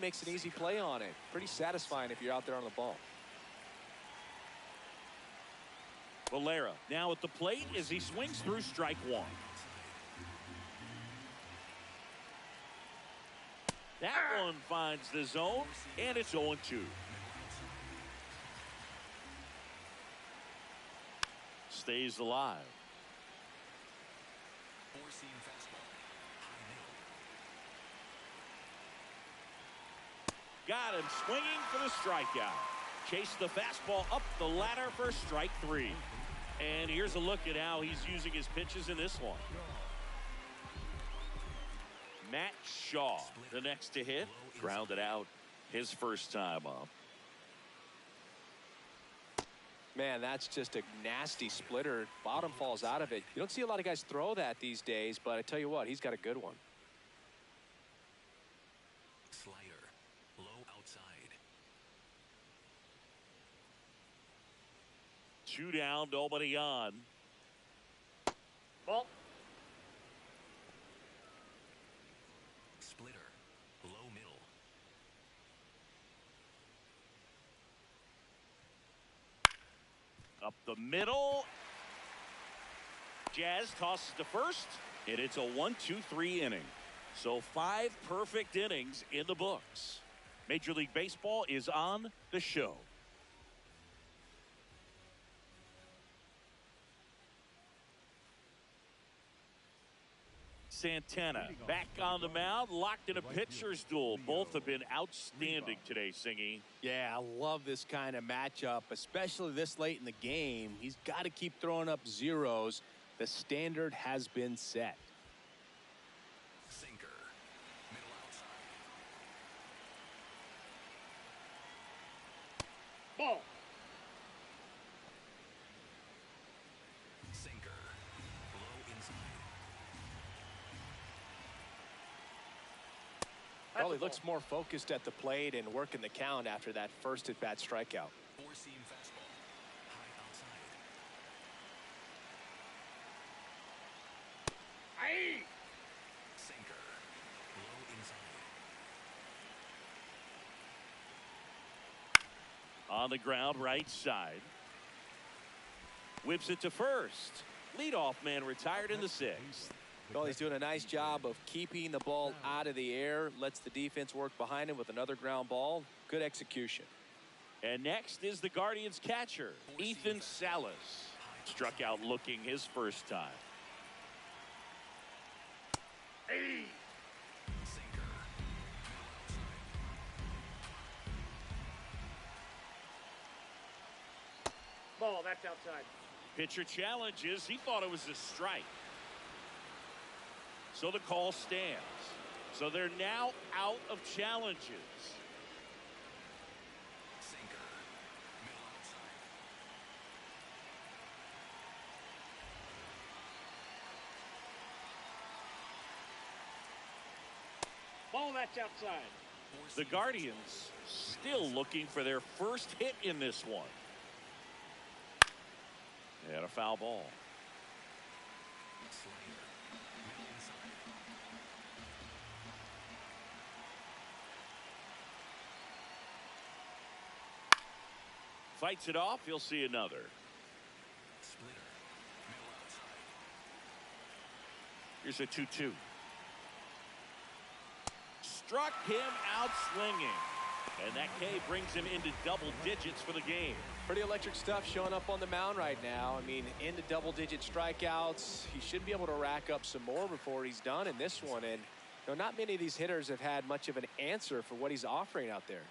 makes an easy play on it. Pretty satisfying if you're out there on the ball. Valera now at the plate as he swings through strike one. That one finds the zone, and it's 0-2. Stays alive. Got him swinging for the strikeout. Chase the fastball up the ladder for strike three. And here's a look at how he's using his pitches in this one. Matt Shaw, the next to hit, grounded out his first time up. Man, that's just a nasty splitter. Bottom falls out of it. You don't see a lot of guys throw that these days, but I tell you what, he's got a good one. Slider, low outside. 2 down, nobody on. Ball. Splitter, low middle. Up the middle. Jazz tosses to first, and it's a 1-2-3 inning. So 5 perfect innings in the books. Major League Baseball is on the show. Santana back on the mound, locked in a pitcher's duel. Both have been outstanding today, Singy. Yeah, I love this kind of matchup, especially this late in the game. He's got to keep throwing up zeros. The standard has been set. Sinker, middle outside. Ball. Sinker, low inside. Well, he looks more focused at the plate and working the count after that first at-bat strikeout. Four-seam fastball, high outside. Aye. Sinker, low inside. On the ground, right side. Whips it to first. Leadoff man retired in the 6th. Well, he's doing a nice job of keeping the ball out of the air. Lets the defense work behind him with another ground ball. Good execution. And next is the Guardians catcher, Ethan Salas. Struck out looking his first time. Sinker, Ball, that's outside. Pitcher challenges. He thought it was a strike. So the call stands. So they're now out of challenges. sinker, middle outside. Ball, that's outside. The Guardians still looking for their first hit in this one. And a foul ball. Slider, middle inside. Fights it off. You'll see another. Splitter, middle outside. Here's a 2-2. Struck him out swinging. And that K brings him into double digits for the game. Pretty electric stuff showing up on the mound right now. I mean, into double-digit strikeouts. He should be able to rack up some more before he's done in this one. And you know, not many of these hitters have had much of an answer for what he's offering out there.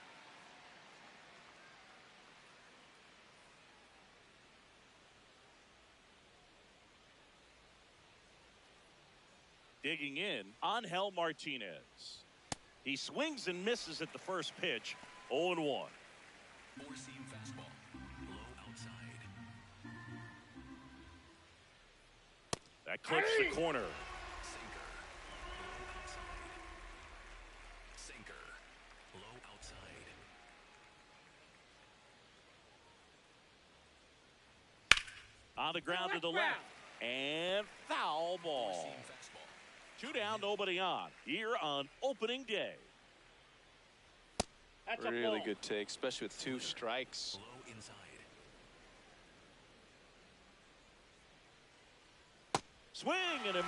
Digging in, Angel Martinez. He swings and misses at the first pitch. 0-1. Four-seam fastball, low outside. That clips the corner. Sinker, low outside. Sinker, low outside. On the ground to the left. And foul ball. Four-seam fastball. 2 down, nobody on. Here on opening day. Really good take, especially with 2 strikes. Low inside. Swing and a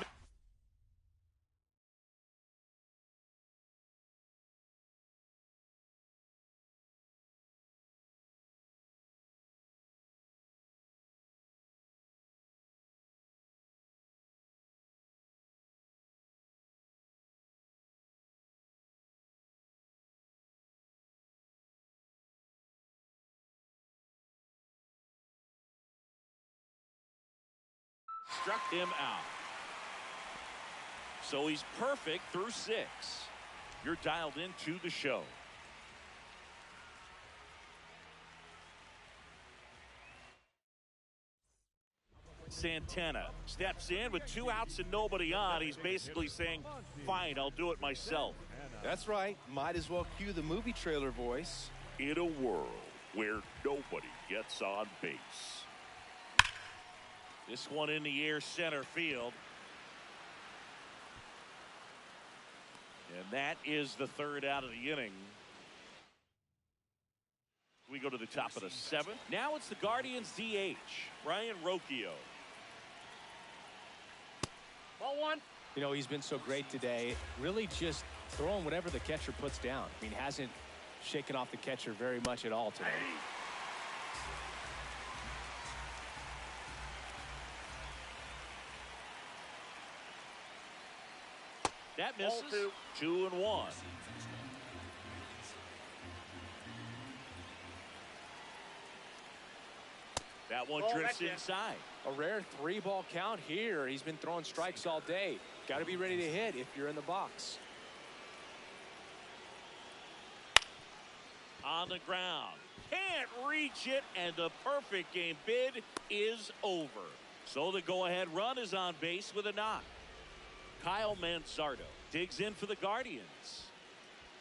struck him out. So he's perfect through 6. You're dialed into the show. Santana steps in with 2 outs and nobody on. He's basically saying, fine, I'll do it myself. That's right. Might as well cue the movie trailer voice. In a world where nobody gets on base. This one in the air center field. And that is the 3rd out of the inning. We go to the top of the 7th. Now it's the Guardians DH, Ryan Rocchio. Ball 1. You know, he's been so great today. Really just throwing whatever the catcher puts down. I mean, hasn't shaken off the catcher very much at all today. That misses. 2-1. That one drifts inside. A rare 3-ball count here. He's been throwing strikes all day. Got to be ready to hit if you're in the box. On the ground. Can't reach it, and the perfect game bid is over. So the go-ahead run is on base with a knock. Kyle Manzardo digs in for the Guardians.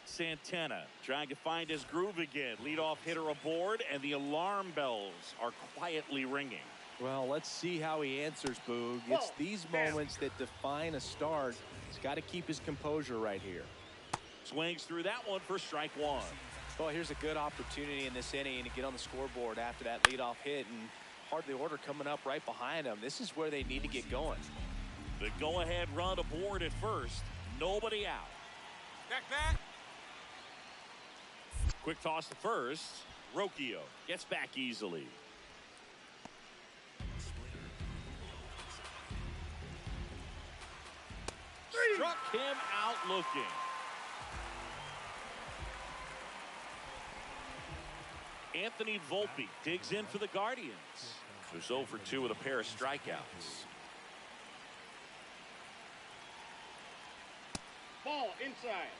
Santana trying to find his groove again. Leadoff hitter aboard, and the alarm bells are quietly ringing. Well, let's see how he answers, Boog. It's these moments that define a start. He's got to keep his composure right here. Swings through that one for strike 1. Well, here's a good opportunity in this inning to get on the scoreboard after that leadoff hit, and hardly order coming up right behind him. This is where they need to get going. The go-ahead run aboard at first. Nobody out. Back. Quick toss to first. Rocchio gets back easily. Struck him out looking. Anthony Volpe digs in for the Guardians. So 0 for 2 with a pair of strikeouts. Ball inside.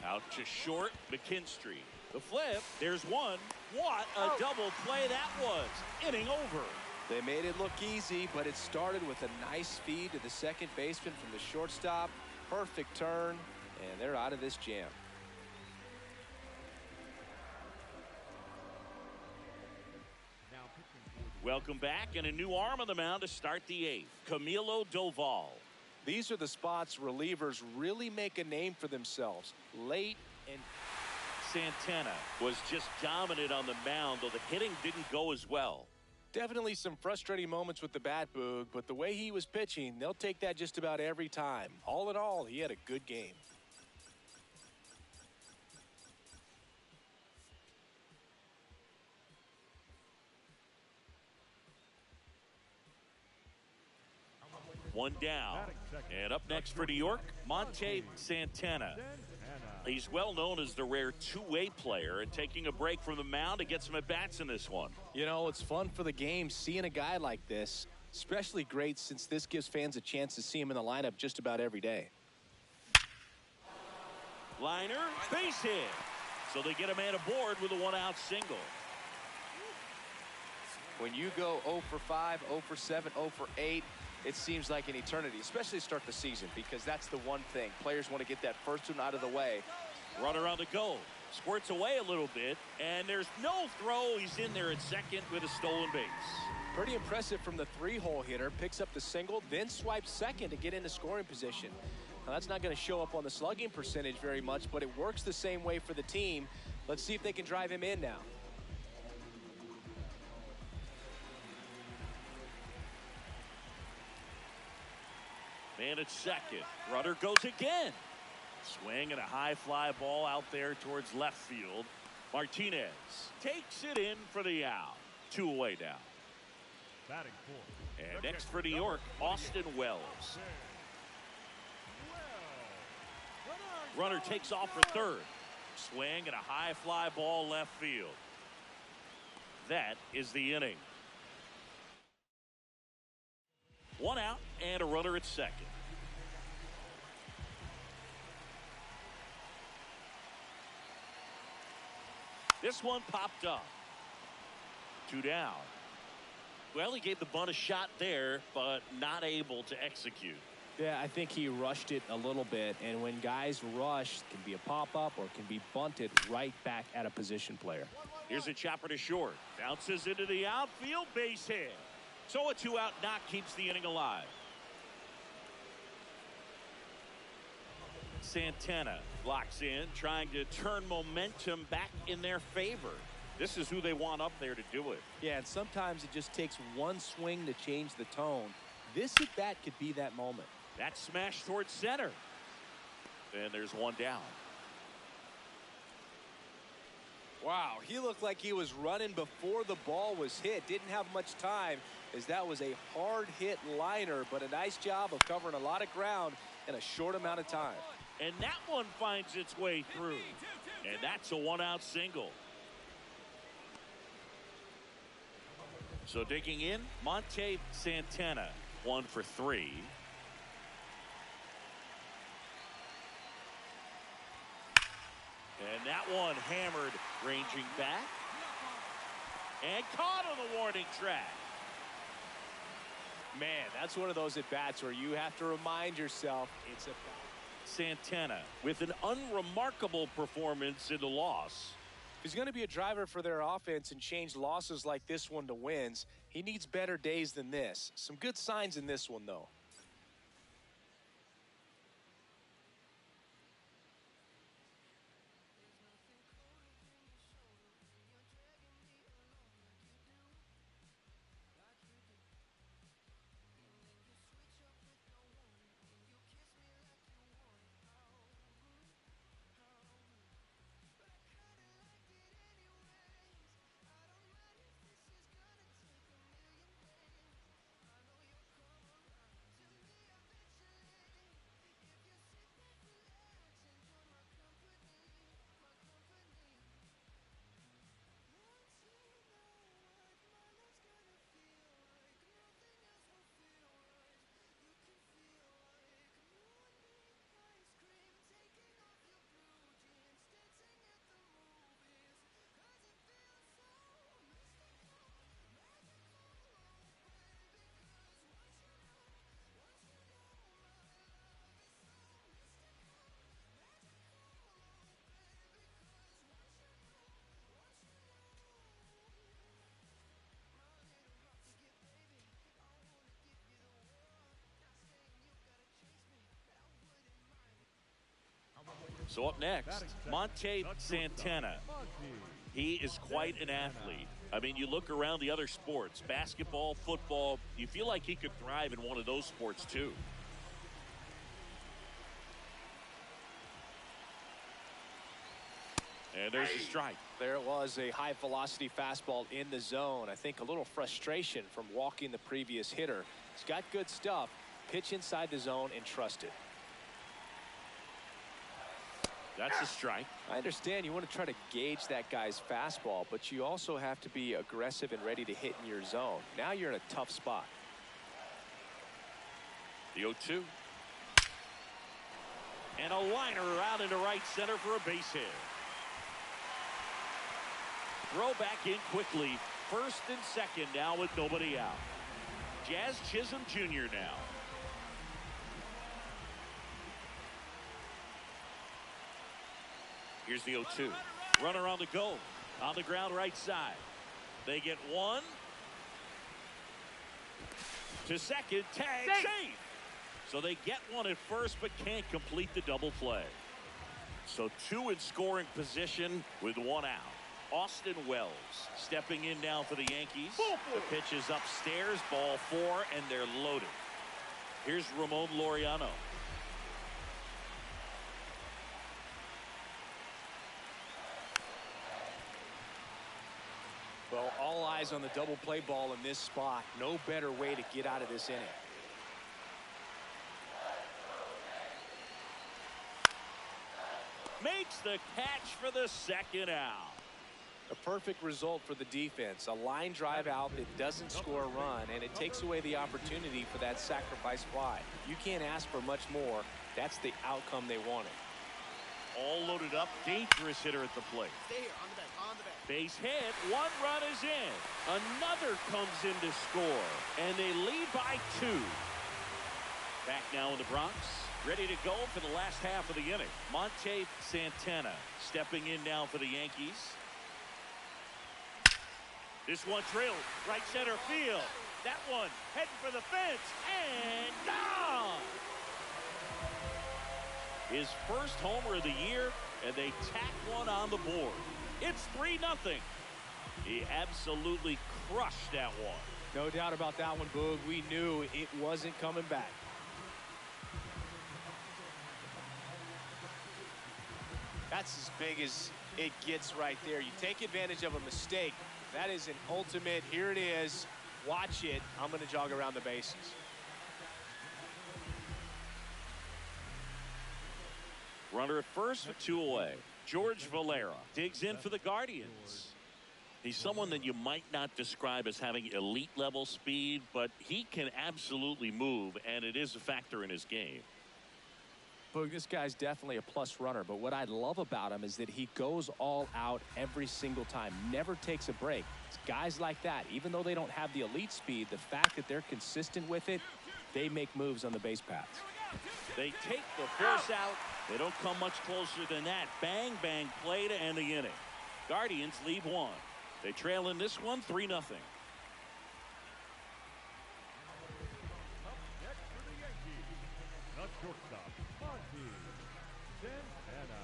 Out to short, McKinstry. The flip, there's one. What a double play that was. Inning over. They made it look easy, but it started with a nice feed to the second baseman from the shortstop. Perfect turn, and they're out of this jam. Welcome back, and a new arm on the mound to start the 8th. Camilo Doval. These are the spots relievers really make a name for themselves. Late and Santana was just dominant on the mound, though the hitting didn't go as well. definitely some frustrating moments with the bat, Boog, but the way he was pitching, they'll take that just about every time. All in all, he had a good game. One down. And up next for New York, Monte Santana. He's well known as the rare two-way player, and taking a break from the mound to get some at-bats in this one. You know, it's fun for the game seeing a guy like this. Especially great since this gives fans a chance to see him in the lineup just about every day. Liner, base hit. So they get a man aboard with a one-out single. When you go 0 for 5, 0 for 7, 0 for 8, it seems like an eternity, especially to start the season, because that's the one thing. Players want to get that first one out of the way. Runner on the go. Squirts away a little bit, and there's no throw. He's in there at second with a stolen base. Pretty impressive from the three-hole hitter. Picks up the single, then swipes second to get into scoring position. Now, that's not going to show up on the slugging percentage very much, but it works the same way for the team. Let's see if they can drive him in now. Man at second. Runner goes again. Swing and a high fly ball out there towards left field. Martinez takes it in for the out. 2 away now. Batting fourth. And next for New York, Austin Wells. Runner takes off for third. Swing and a high fly ball left field. That is the inning. 1 out and a runner at second. This one popped up. 2 down. Well, he gave the bunt a shot there, but not able to execute. Yeah, I think he rushed it a little bit, and when guys rush, it can be a pop-up or it can be bunted right back at a position player. Here's a chopper to short. Bounces into the outfield, base hit. So a 2-out knock keeps the inning alive. Santana locks in, trying to turn momentum back in their favor. This is who they want up there to do it. Yeah, and sometimes it just takes one swing to change the tone. This at-bat could be that moment. That smash towards center. And there's 1 down. Wow, he looked like he was running before the ball was hit. Didn't have much time, as that was a hard hit liner, but a nice job of covering a lot of ground in a short amount of time. And that one finds its way through. And that's a 1-out single. So digging in, Monte Santana, 1 for 3. And that one hammered, ranging back. And caught on the warning track. Man, that's one of those at-bats where you have to remind yourself it's a Santana with an unremarkable performance in the loss. If he's going to be a driver for their offense and change losses like this one to wins, he needs better days than this. Some good signs in this one, though. So up next, Monte Santana. He is quite an athlete. I mean, you look around the other sports, basketball, football, you feel like he could thrive in one of those sports too. And there's a strike. There it was, a high velocity fastball in the zone. I think a little frustration from walking the previous hitter. He's got good stuff. Pitch inside the zone and trust it. That's a strike. I understand you want to try to gauge that guy's fastball, but you also have to be aggressive and ready to hit in your zone. Now you're in a tough spot. The 0-2. And a liner out into right center for a base hit. Throw back in quickly. First and second now with nobody out. Jazz Chisholm Jr. now. Here's the 0-2. Runner on the go. On the ground right side. They get one. To second. Tag safe. So they get one at first but can't complete the double play. So two in scoring position with one out. Austin Wells stepping in now for the Yankees. The pitch is upstairs, ball 4, and they're loaded. Here's Ramon Laureano. Well, all eyes on the double play ball in this spot. No better way to get out of this inning. Makes the catch for the second out. A perfect result for the defense. A line drive out that doesn't score a run, and it takes away the opportunity for that sacrifice fly. You can't ask for much more. That's the outcome they wanted. All loaded up, dangerous hitter at the plate. Stay here, on the back, on the back. Base hit, 1 run is in. Another comes in to score, and they lead by 2. Back now in the Bronx, ready to go for the last half of the inning. Monte Santana stepping in now for the Yankees. This one trailed right center field. That one heading for the fence and gone. His first homer of the year, and they tack one on the board. It's 3-0. He absolutely crushed that one. No doubt about that one, Boog. We knew it wasn't coming back. That's as big as it gets right there. You take advantage of a mistake. That is an ultimate. Here it is. Watch it. I'm going to jog around the bases. Runner at first with 2 away. George Valera digs in for the Guardians. He's someone that you might not describe as having elite level speed, but he can absolutely move, and it is a factor in his game. Boog, this guy's definitely a plus runner, but what I love about him is that he goes all out every single time, never takes a break. It's guys like that, even though they don't have the elite speed, the fact that they're consistent with it, they make moves on the base paths. They take the force out. They don't come much closer than that. Bang, bang play to end the inning. Guardians lead 1. They trail in this one 3-0. Up next for the Yankees, the shortstop, Monte Santana.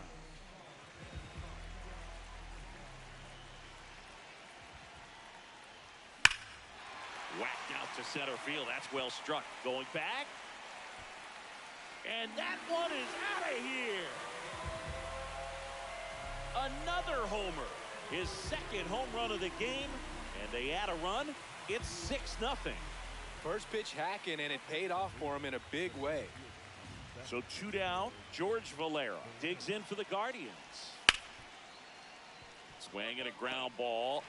Whacked out to center field. That's well struck. Going back. And that one is out of here. Another homer. His second home run of the game. And they add a run. It's 6-0. First pitch hacking, and it paid off for him in a big way. So 2 down. George Valera digs in for the Guardians. Swing and a ground ball.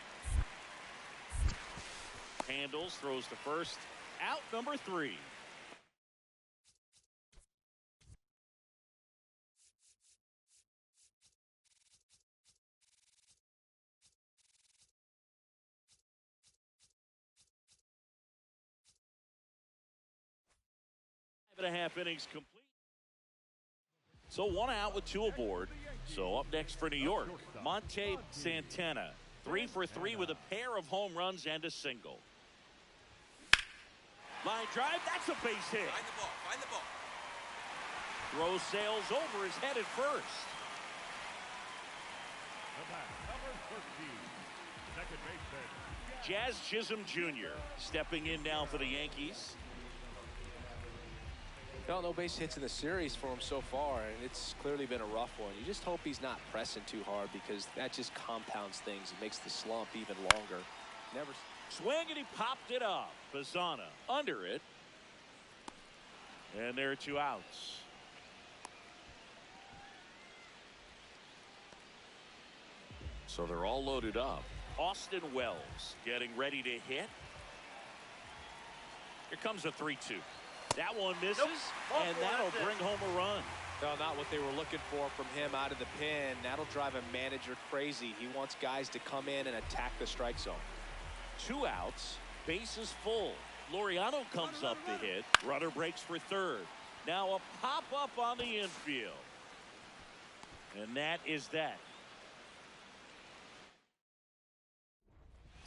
Handles, throws to first. Out number 3. Five and a half innings complete. So 1 out with 2 aboard. So up next for New York, Monte Santana. 3 for 3 with a pair of home runs and a single. Line drive, that's a base hit. Find the ball, find the ball. Throw sails over his head at first. The bat, number 13, second baseman, Jazz Chisholm Jr. stepping in now for the Yankees. No base hits in the series for him so far, and it's clearly been a rough one. You just hope he's not pressing too hard, because that just compounds things. It makes the slump even longer. Never. Swing, and he popped it up. Bazzana under it. And there are 2 outs. So they're all loaded up. Austin Wells getting ready to hit. Here comes a 3-2. That one misses, and that'll bring home a run. No, not what they were looking for from him out of the pen. That'll drive a manager crazy. He wants guys to come in and attack the strike zone. 2 outs, bases full. Laureano comes up to hit. Runner breaks for third. Now a pop-up on the infield. And that is that.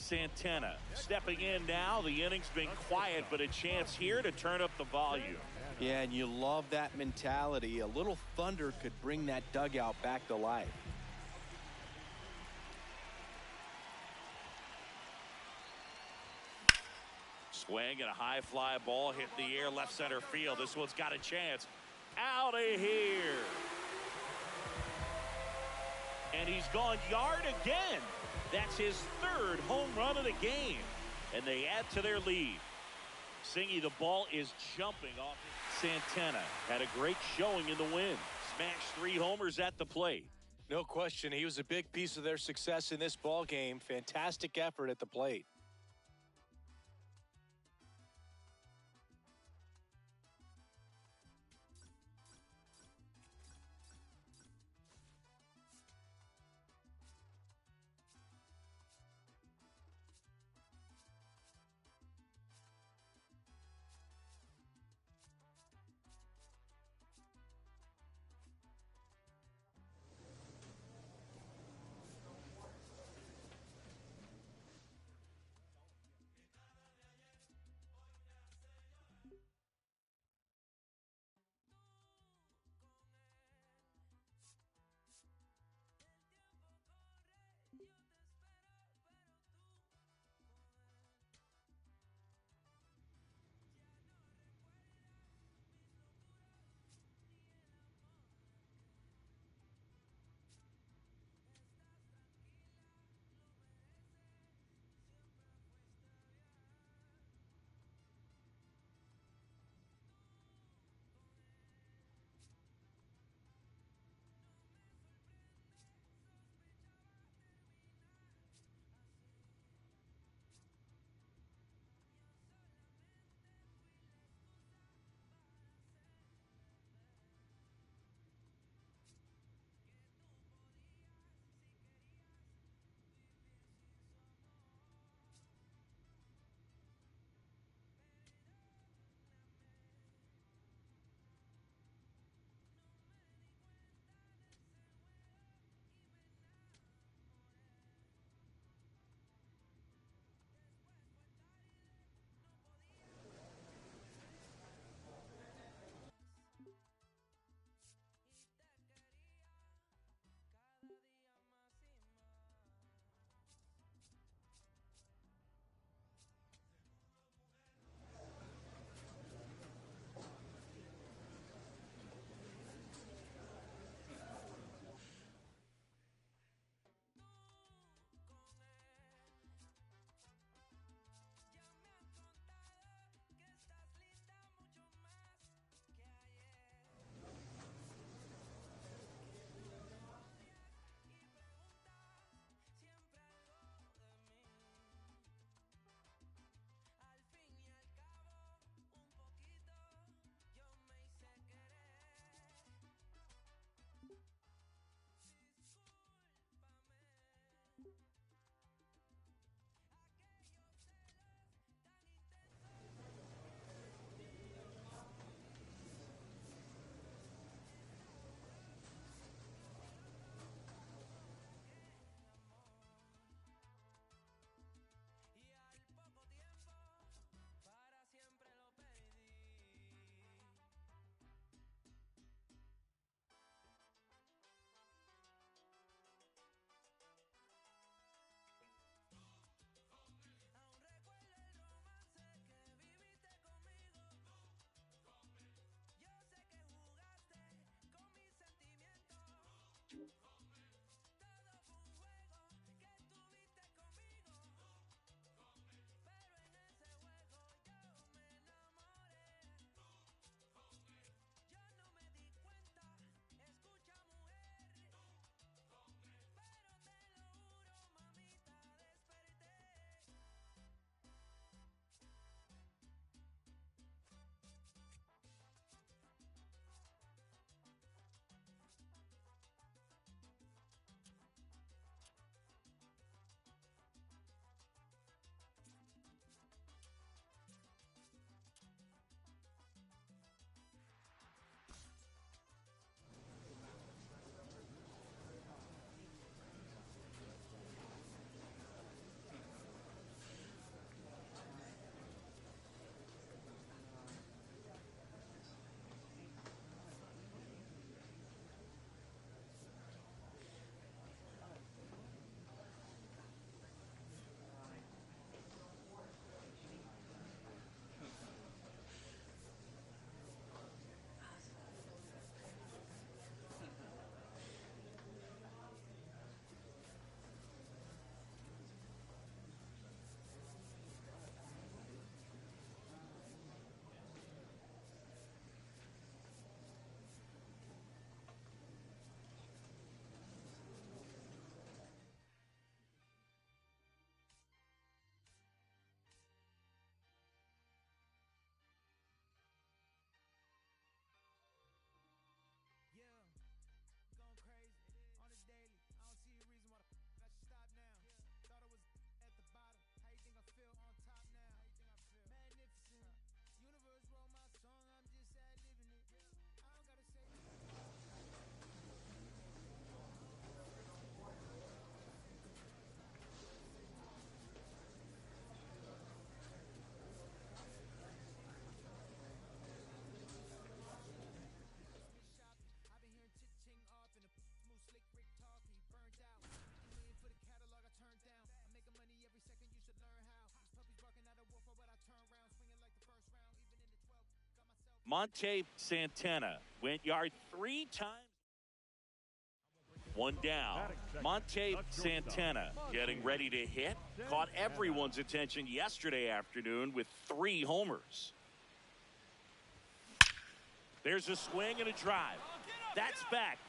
Santana stepping in now. The inning's been quiet, but a chance here to turn up the volume. Yeah, and you love that mentality. A little thunder could bring that dugout back to life. Swing and a high fly ball hit in the air left center field. This one's got a chance. Out of here. And he's gone yard again. That's his third home run of the game. And they add to their lead. Singy, the ball is jumping off. Santana had a great showing in the win. Smashed 3 homers at the plate. No question, he was a big piece of their success in this ball game. Fantastic effort at the plate. Monte Santana went yard 3 times. 1 down. Monte Santana getting ready to hit. Caught everyone's attention yesterday afternoon with 3 homers. There's a swing and a drive. That's back.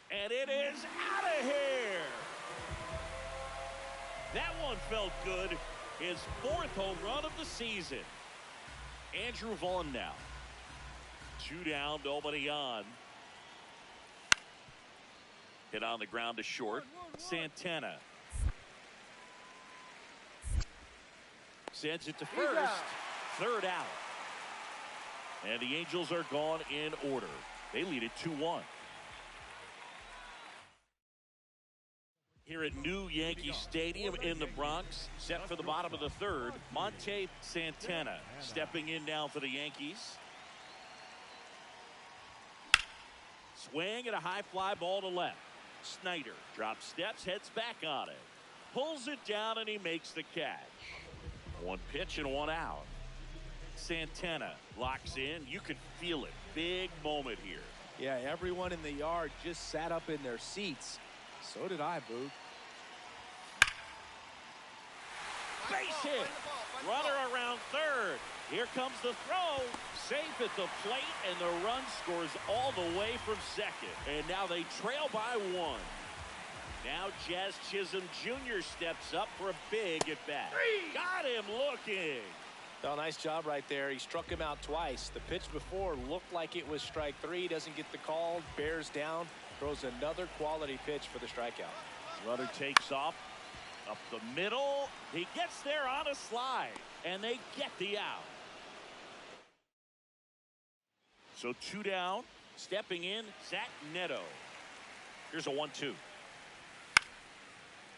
And it is out of here. That one felt good. His 4th home run of the season. Andrew Vaughn now. 2 down, nobody on. Hit on the ground to short. Santana sends it to first. 3rd out. And the Angels are gone in order. They lead it 2-1. Here at New Yankee Stadium in the Bronx, set for the bottom of the 3rd. Monte Santana stepping in now for the Yankees. Swing and a high fly ball to left. Snyder drops steps, heads back on it. Pulls it down and he makes the catch. 1 pitch and 1 out. Santana locks in. You can feel it. Big moment here. Yeah, everyone in the yard just sat up in their seats. So did I, Boog. Base hit. Runner around 3rd. Here comes the throw. Safe at the plate, and the run scores all the way from 2nd. And now they trail by 1. Now Jazz Chisholm Jr. steps up for a big at bat. Got him looking. Oh, nice job right there. He struck him out twice. The pitch before looked like it was strike 3. Doesn't get the call. Bears down. Throws another quality pitch for the strikeout. Runner takes off up the middle. He gets there on a slide, and they get the out. So 2 down. Stepping in, Zach Neto. Here's a 1-2.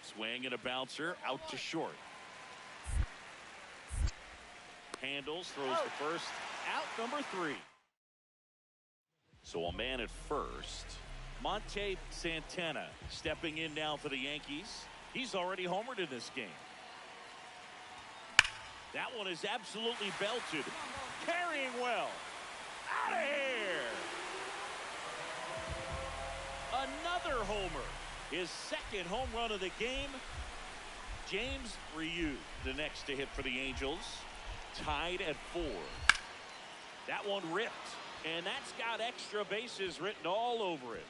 Swing and a bouncer out to short. Handles, throws to first. Out number 3. So a man at first. Monte Santana stepping in now for the Yankees. He's already homered in this game. That one is absolutely belted. Carrying well. Out of here. Another homer. His 2nd home run of the game. James Ryu, the next to hit for the Angels. Tied at 4. That one ripped. And that's got extra bases written all over it.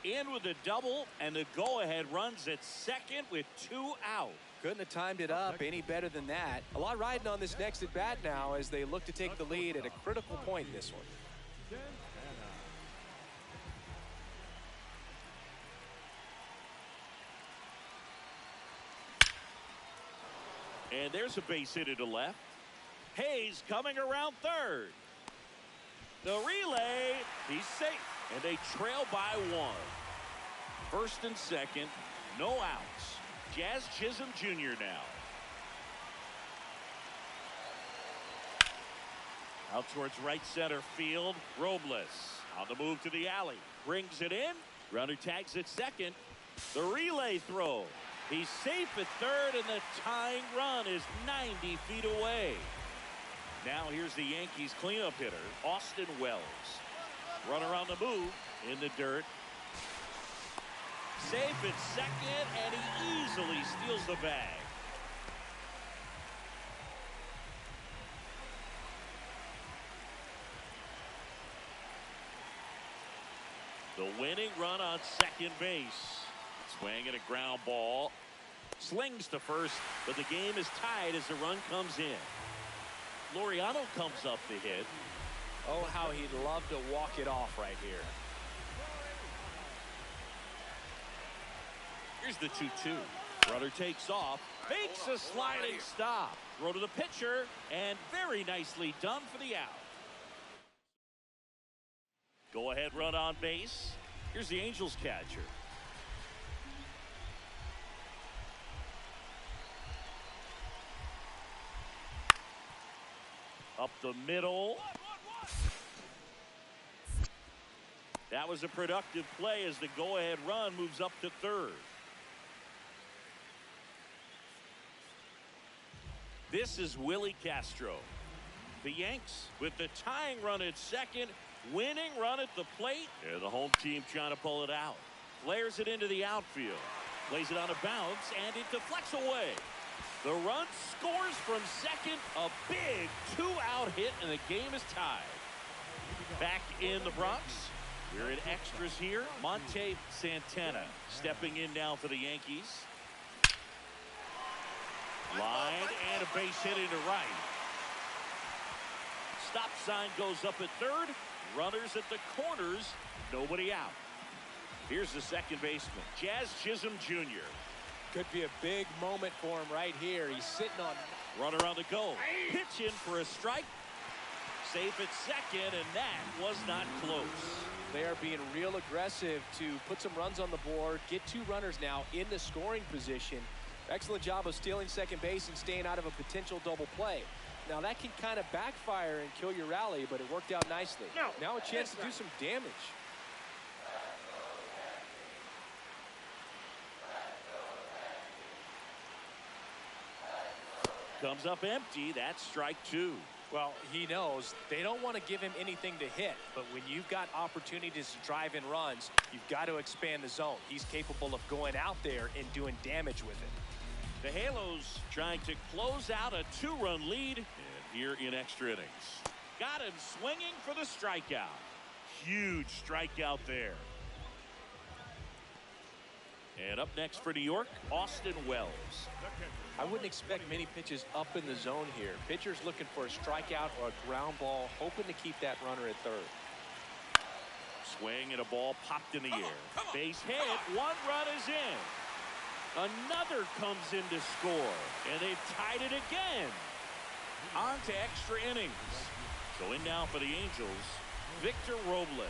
In with a double, and the go-ahead runs at 2nd with 2 out. Couldn't have timed it up any better than that. A lot riding on this next at bat now as they look to take the lead at a critical point in this one. And there's a base hit to left. Hayes coming around 3rd. The relay, he's safe. And they trail by 1. 1st and 2nd, no outs. Jazz Chisholm Jr. now. Out towards right center field. Robles on the move to the alley. Brings it in. Runner tags at 2nd. The relay throw. He's safe at 3rd, and the tying run is 90 feet away. Now here's the Yankees cleanup hitter, Austin Wells. Runner on the move in the dirt. Safe at 2nd, and he easily steals the bag. The winning run on 2nd base. Swing and a ground ball. Slings to first, but the game is tied as the run comes in. Laureano comes up the hit. Oh, how he'd love to walk it off right here. Here's the 2-2. Runner takes off, makes a sliding stop. Throw to the pitcher, and very nicely done for the out. Go ahead run on base. Here's the Angels catcher. Up the middle. That was a productive play as the go-ahead run moves up to 3rd. This is Willie Castro. The Yanks with the tying run at second, winning run at the plate. And the home team trying to pull it out. Flares it into the outfield. Plays it on a bounce, and it deflects away. The run scores from second. A big two-out hit, and the game is tied. Back in the Bronx, we're in extras here. Monte Santana stepping in now for the Yankees. Line and a base hit into right. Stop sign goes up at third. Runners at the corners. Nobody out. Here's the second baseman, Jazz Chisholm Jr. Could be a big moment for him right here. He's sitting on. Runner on the go. Pitch in for a strike. Safe at second, and that was not close. They are being real aggressive to put some runs on the board, get two runners now in the scoring position. Excellent job of stealing second base and staying out of a potential double play. Now that can kind of backfire and kill your rally, but it worked out nicely. Now a chance to do some damage. Comes up empty. That's strike two. Well, he knows they don't want to give him anything to hit, but when you've got opportunities to drive in runs, you've got to expand the zone. He's capable of going out there and doing damage with it. The Halos trying to close out a two-run lead, and here in extra innings. Got him swinging for the strikeout. Huge strikeout there. And up next for New York, Austin Wells. I wouldn't expect many pitches up in the zone here. Pitcher's looking for a strikeout or a ground ball, hoping to keep that runner at third. Swing and a ball popped in the air. Base hit. One run is in. Another comes in to score. And they've tied it again. On to extra innings. So in now for the Angels, Victor Robles.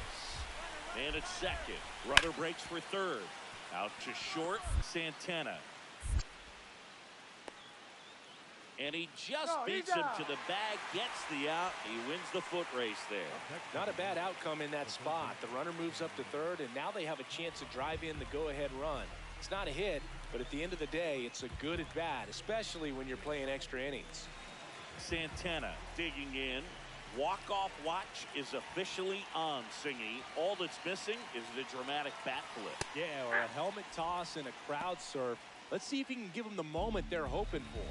And at second. Runner breaks for third. Out to short, Santana. And he just beats him to the bag, gets the out. He wins the foot race there. Not a bad outcome in that spot. The runner moves up to third, and now they have a chance to drive in the go-ahead run. It's not a hit, but at the end of the day, it's a good at bat, especially when you're playing extra innings. Santana digging in. Walk-off watch is officially on, Singy. All that's missing is the dramatic bat flip. Yeah, or a helmet toss and a crowd surf. Let's see if he can give them the moment they're hoping for.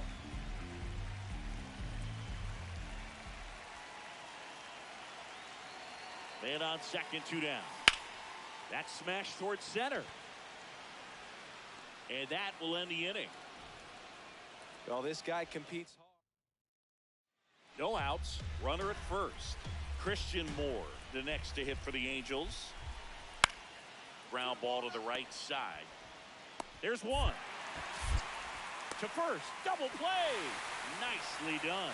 Man on second, two down. That smash towards center. And that will end the inning. Well, this guy competes hard. No outs. Runner at first. Christian Moore, the next to hit for the Angels. Ground ball to the right side. There's one. To first. Double play. Nicely done.